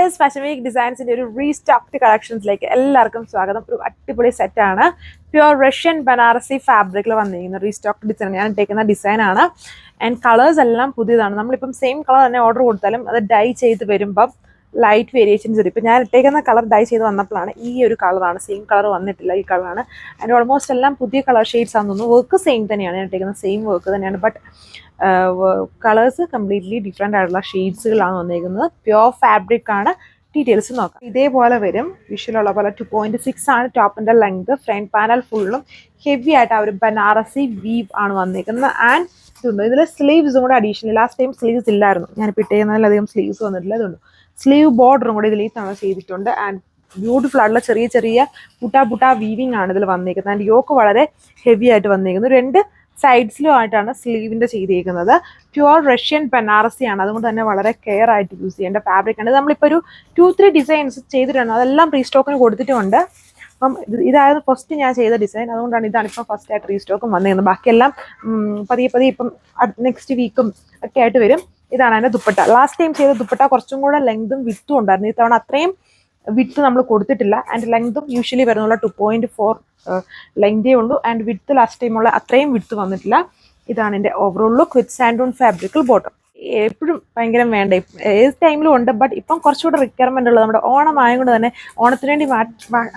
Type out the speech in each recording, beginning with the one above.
Designs fashion week ഡിസൈൻസിന്റെ ഒരു restocked കളക്ഷൻസിലേക്ക് എല്ലാവർക്കും സ്വാഗതം. ഒരു അടിപൊളി സെറ്റാണ്. പ്യുവർ റഷ്യൻ ബനാറസി ഫാബ്രിക്കിൽ വന്നിരിക്കുന്ന റീസ്റ്റോക്ഡ് ഡിസൈൻ. ഞാൻ ഇട്ടേക്കുന്ന ഡിസൈനാണ്. ആൻഡ് കളേഴ്സ് എല്ലാം പുതിയതാണ്. നമ്മളിപ്പം സെയിം കളർ തന്നെ ഓർഡർ കൊടുത്താലും അത് ഡൈ ചെയ്ത് വരുമ്പം ലൈറ്റ് വേരിയേഷൻസ് വരും. ഇപ്പം ഞാൻ ഇട്ടേക്കുന്ന കളർ ഡൈ ചെയ്ത് വന്നപ്പോഴാണ് ഈ ഒരു കളറാണ്. സെയിം കളർ വന്നിട്ടില്ല, ഈ കളറാണ്. ആൻഡ് ഓൾമോസ്റ്റ് എല്ലാം പുതിയ കളർ ഷെയ്ഡ്സ് ആണെന്ന് തോന്നുന്നു. വർക്ക് സെയിം തന്നെയാണ്, ഞാൻ ഇട്ടേക്കുന്ന സെയിം വർക്ക് തന്നെയാണ്. ബട്ട് കളേഴ്സ് കംപ്ലീറ്റ്ലി ഡിഫറെൻ്റ് ആയിട്ടുള്ള ഷെയ്ഡ്സുകളാണ് വന്നിരിക്കുന്നത്. പ്യുവർ ഫാബ്രിക് ആണ്. ഡീറ്റെയിൽസ് നോക്കാം. ഇതേപോലെ വരും. വിഷ്വലുള്ള പോലെ 2.6 ആണ് ടോപ്പിൻ്റെ ലെങ്ത്. ഫ്രണ്ട് പാനൽ ഫുള്ളും ഹെവി ആയിട്ട് ആ ഒരു ബനാറസി വീവ് ആണ് വന്നിരിക്കുന്നത്. ആൻഡ് ഇതുണ്ട്, ഇതിൽ സ്ലീവ്സും കൂടെ അഡീഷണൽ. ലാസ്റ്റ് ടൈം സ്ലീവ്സ് ഇല്ലായിരുന്നു, ഞാനിപ്പോൾ ഇട്ടേക്കുന്നതിലധികം സ്ലീവ്സ് വന്നിട്ടില്ല. ഇതുണ്ട്, സ്ലീവ് ബോർഡറും കൂടെ ഇതിൽ തവണ ചെയ്തിട്ടുണ്ട്. ആൻഡ് ബ്യൂട്ടിഫുൾ ആയിട്ടുള്ള ചെറിയ ചെറിയ പുട്ടാ വീവിങ് ആണ് ഇതിൽ വന്നിരിക്കുന്നത്. ആൻഡ് യോക്ക് വളരെ ഹെവി ആയിട്ട് വന്നിരിക്കുന്നു. രണ്ട് സൈഡ്സിലും ആയിട്ടാണ് സ്ലീവിൻ്റെ ചെയ്തിരിക്കുന്നത്. പ്യുവർ റഷ്യൻ ബനാറസി ആണ്, അതുകൊണ്ട് തന്നെ വളരെ കെയർ ആയിട്ട് യൂസ് ചെയ്യേണ്ട ഫാബ്രിക് ആണ്. നമ്മളിപ്പോൾ ഒരു 2-3 ഡിസൈൻസ് ചെയ്തിട്ടുണ്ട്, അതെല്ലാം റീസ്റ്റോക്കിന് കൊടുത്തിട്ടുമുണ്ട്. അപ്പം ഇതായിരുന്നു ഫസ്റ്റ് ഞാൻ ചെയ്ത ഡിസൈൻ, അതുകൊണ്ടാണ് ഇതാണ് ഇപ്പം ഫസ്റ്റ് ആയിട്ട് റീസ്റ്റോക്കും വന്നിരുന്നത്. ബാക്കിയെല്ലാം പതിയെ ഇപ്പം നെക്സ്റ്റ് വീക്കും ഒക്കെ ആയിട്ട് വരും. ഇതാണ് അതിൻ്റെ ദുപ്പട്ട. ലാസ്റ്റ് ടൈം ചെയ്ത ദുപ്പട്ട കുറച്ചും കൂടെ ലെങ്തും വിത്തും ഉണ്ടായിരുന്നു. ഇത്തവണ അത്രയും വിത്ത് നമ്മൾ കൊടുത്തിട്ടില്ല. ആൻഡ് ലെങ്തും യൂഷ്വലി വരുന്നുള്ള 2.4 ലെങ്തേ ഉള്ളൂ. ആൻഡ് വിത്ത് ലാസ്റ്റ് ടൈമുള്ള അത്രയും വിത്ത് വന്നിട്ടില്ല. ഇതാണ് എൻ്റെ ഓവറോൾ ലുക്ക് വിത്ത് സാൻഡൂൺ ഫാബ്രിക്കൽ ബോട്ടം. എപ്പോഴും ഭയങ്കര വേണ്ട, ഏത് ടൈമിലും ഉണ്ട്. ബട്ട് ഇപ്പം കുറച്ചുകൂടെ റിക്വയർമെൻ്റ് ഉള്ളത് നമ്മുടെ ഓണം ആയതുകൊണ്ട് തന്നെ ഓണത്തിന് വേണ്ടി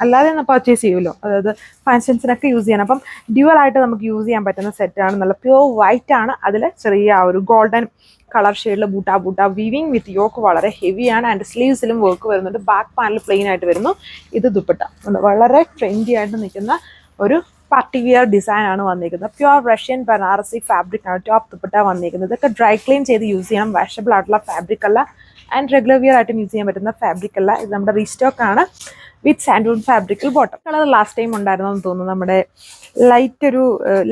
അല്ലാതെ ഒന്ന് പർച്ചേസ് ചെയ്യുമല്ലോ, അതായത് ഫങ്ഷൻസിനൊക്കെ യൂസ് ചെയ്യാൻ. അപ്പം ഡ്യുവലായിട്ട് നമുക്ക് യൂസ് ചെയ്യാൻ പറ്റുന്ന സെറ്റാണ്. നല്ല പ്യുവർ വൈറ്റ് ആണ്. അതിൽ ചെറിയ ആ ഒരു ഗോൾഡൻ കളർ ഷെയ്ഡിൽ ബൂട്ടാ വീവിങ് വിത്ത് യോക്ക് വളരെ ഹെവിയാണ്. ആൻഡ് സ്ലീവ്സിലും വർക്ക് വരുന്നുണ്ട്. ബാക്ക് പാനൽ പ്ലെയിൻ ആയിട്ട് വരുന്നു. ഇത് ദുപ്പട്ട വളരെ ട്രെൻഡി ആയിട്ട് നിൽക്കുന്ന ഒരു പാർട്ടി വിയർ ഡിസൈൻ ആണ് വന്നിരിക്കുന്നത്. പ്യുവർ റഷ്യൻ ബനാറസി ഫാബ്രിക് ആണ് ടോപ്പ് ദുപ്പട്ട വന്നിരിക്കുന്നത്. ഇതൊക്കെ ഡ്രൈ ക്ലീൻ ചെയ്ത് യൂസ് ചെയ്യണം. വാഷബിൾ ആയിട്ടുള്ള ഫാബ്രിക് അല്ല, ആൻഡ് റെഗുലർ വിയർ ആയിട്ടും യൂസ് ചെയ്യാൻ പറ്റുന്ന ഫാബ്രിക് അല്ല. ഇത് നമ്മുടെ റീസ്റ്റോക്ക് ആണ് വിത്ത് സാൻഡൂൺ ഫാബ്രിക്കൽ ബോട്ടം. കളർ ലാസ്റ്റ് ടൈം ഉണ്ടായിരുന്നെന്ന് തോന്നുന്നു. നമ്മുടെ ലൈറ്റ് ഒരു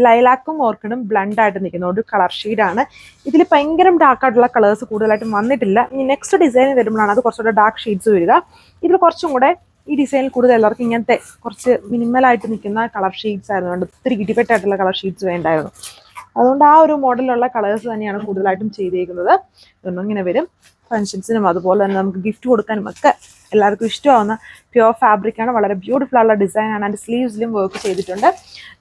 ലൈലാക്കും ഓർക്കിഡും ബ്ലണ്ട് ആയിട്ട് നിൽക്കുന്ന ഒരു കളർ ഷെയ്ഡാണ്. ഇതിൽ ഭയങ്കര ഡാർക്ക് ആയിട്ടുള്ള കളേഴ്സ് കൂടുതലായിട്ടും വന്നിട്ടില്ല. ഇനി നെക്സ്റ്റ് ഡിസൈൻ വരുമ്പോഴാണ് അത് കുറച്ചുകൂടെ ഡാർക്ക് ഷെയ്ഡ്സ് വരിക. ഇതിൽ കുറച്ചും കൂടെ ഈ ഡിസൈനിൽ കൂടുതൽ എല്ലാവർക്കും ഇങ്ങനത്തെ കുറച്ച് മിനിമലായിട്ട് നിൽക്കുന്ന കളർ ഷെയ്ഡ്സ് ആയിരുന്നു വേണ്ടത്. ഒത്തിരി ഡിഫറെൻ്റ് ആയിട്ടുള്ള കളർ ഷെയ്ഡ്സ് വേണ്ടായിരുന്നു. അതുകൊണ്ട് ആ ഒരു മോഡലുള്ള കളേഴ്സ് തന്നെയാണ് കൂടുതലായിട്ടും ചെയ്തേക്കുന്നത്. ഇതൊന്നും ഇങ്ങനെ വരും. ഫങ്ഷൻസിനും അതുപോലെ തന്നെ നമുക്ക് ഗിഫ്റ്റ് കൊടുക്കാനും ഒക്കെ എല്ലാവർക്കും ഇഷ്ടമാവുന്ന പ്യുവർ ഫാബ്രിക്കാണ്. വളരെ ബ്യൂട്ടിഫുൾ ആയിട്ടുള്ള ഡിസൈനാണ്. ആൻഡ് സ്ലീവ്സിലും വർക്ക് ചെയ്തിട്ടുണ്ട്.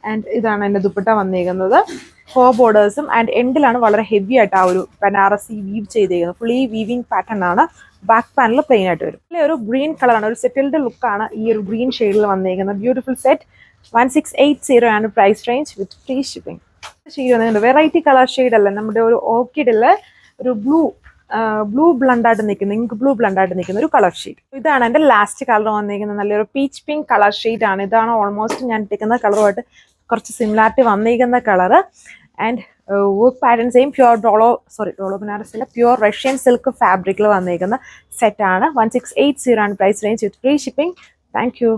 ആൻഡ് ഇതാണ് എൻ്റെ ദുപ്പട്ട വന്നിരിക്കുന്നത്. 4 ബോർഡേഴ്സും ആൻഡ് എൻഡിലാണ് വളരെ ഹെവി ആയിട്ട് ആ ഒരു ബനാറസി വീവ് ചെയ്തിരിക്കുന്നത്. ഫുള്ളി വീവിങ് പാറ്റേൺ ആണ്. ബാക്ക് പാനൽ പ്ലെയിൻ ആയിട്ട് വരും. ഒരു ഗ്രീൻ കളറാണ്, ഒരു സെറ്റിൽഡ് ലുക്കാണ് ഈ ഒരു ഗ്രീൻ ഷെയ്ഡിൽ വന്നിരിക്കുന്നത്. Beautiful set. 1680 ആണ് price range with free shipping. Shade വന്നിട്ടുണ്ട്. വെറൈറ്റി കളർ ഷെയ്ഡ് അല്ല, നമ്മുടെ ഒരു ഓർക്കിഡിൽ ഒരു ബ്ലൂ ബ്ലണ്ടായിട്ട് നിൽക്കുന്ന, ഇങ്ക് ബ്ലൂ ബ്ലണ്ടായിട്ട് നിൽക്കുന്ന ഒരു കളർ ഷെയ്ഡ്. ഇതാണ് എൻ്റെ ലാസ്റ്റ് കളർ വന്നിരിക്കുന്നത്. നല്ലൊരു പീച്ച് പിങ്ക് കളർ ഷെയ്ഡ് ആണ്. ഇതാണ് ഓൾമോസ്റ്റ് ഞാൻ ഇട്ടിരിക്കുന്ന കളറുമായിട്ട് കുറച്ച് സിമിലാരിറ്റി വന്നിരിക്കുന്ന colour. And work pattern same ഡോളോ ബനാറസിലെ പ്യുവർ റഷ്യൻ സിൽക്ക് ഫാബ്രിക്കിൽ വന്നിരിക്കുന്ന സെറ്റാണ്. 1680 ആണ് price range with free shipping. Thank U.